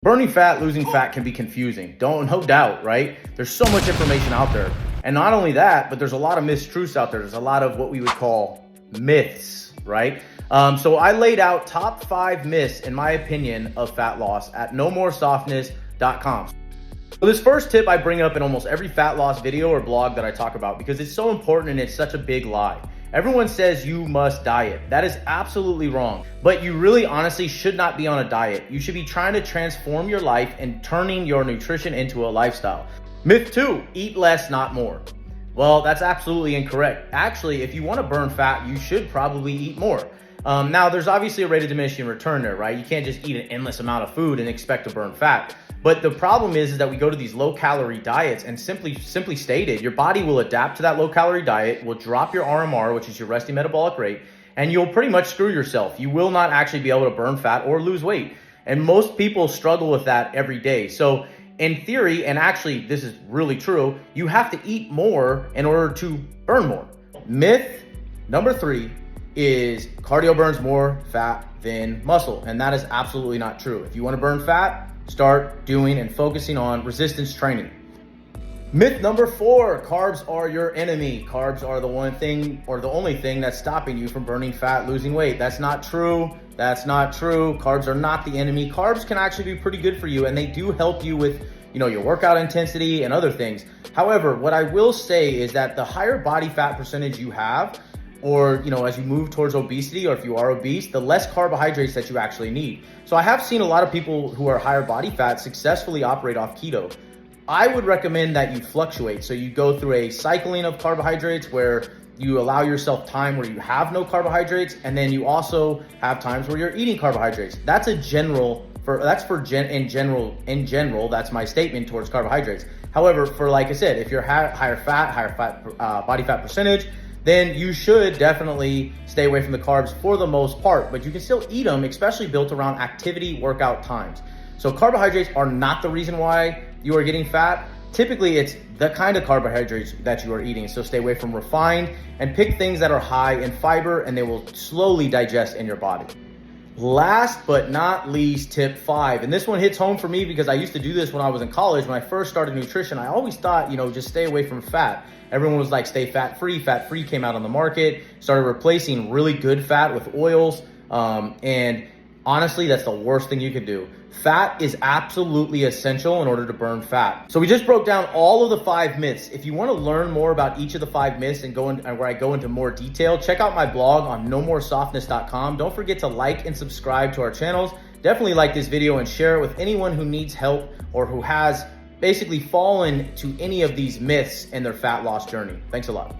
Burning fat, losing fat can be confusing. No doubt, right? There's so much information out there. And not only that, but there's a lot of mistruths out there. There's a lot of what we would call myths, right? So I laid out top 5 myths, in my opinion, of fat loss at nomoresoftness.com. So this first tip I bring up in almost every fat loss video or blog that I talk about because it's so important and it's such a big lie. Everyone says you must diet. That is absolutely wrong. But you really honestly should not be on a diet. You should be trying to transform your life and turning your nutrition into a lifestyle. Myth 2, eat less, not more. Well, that's absolutely incorrect. Actually, if you want to burn fat, you should probably eat more. Now, there's obviously a rate of diminishing return there, right? You can't just eat an endless amount of food and expect to burn fat. But the problem is that we go to these low-calorie diets and simply stated, your body will adapt to that low-calorie diet, will drop your RMR, which is your resting metabolic rate, and you'll pretty much screw yourself. You will not actually be able to burn fat or lose weight. And most people struggle with that every day. So in theory, and actually this is really true, you have to eat more in order to burn more. Myth number 3 is cardio burns more fat than muscle. And that is absolutely not true. If you want to burn fat, start doing and focusing on resistance training. Myth number 4, carbs are your enemy. Carbs are the one thing or the only thing that's stopping you from burning fat, losing weight. That's not true. That's not true. Carbs are not the enemy. Carbs can actually be pretty good for you and they do help you with, your workout intensity and other things. However, what I will say is that the higher body fat percentage you have, or, as you move towards obesity, or if you are obese, the less carbohydrates that you actually need. So I have seen a lot of people who are higher body fat successfully operate off keto. I would recommend that you fluctuate. So you go through a cycling of carbohydrates where you allow yourself time where you have no carbohydrates, and then you also have times where you're eating carbohydrates. That's in general, that's my statement towards carbohydrates. However, for like I said, if you're higher body fat percentage, then you should definitely stay away from the carbs for the most part, but you can still eat them, especially built around activity workout times. So carbohydrates are not the reason why you are getting fat. Typically, it's the kind of carbohydrates that you are eating. So stay away from refined and pick things that are high in fiber and they will slowly digest in your body. Last but not least, tip 5. And this one hits home for me because I used to do this when I was in college. When I first started nutrition, I always thought, just stay away from fat. Everyone was like, stay fat-free. Fat-free came out on the market, started replacing really good fat with oils. And honestly, that's the worst thing you could do. Fat is absolutely essential in order to burn fat. So we just broke down all of the 5 myths. If you want to learn more about each of the 5 myths and where I go into more detail, check out my blog on nomoresoftness.com. Don't forget to like and subscribe to our channels. Definitely like this video and share it with anyone who needs help or who has basically fallen to any of these myths in their fat loss journey. Thanks a lot.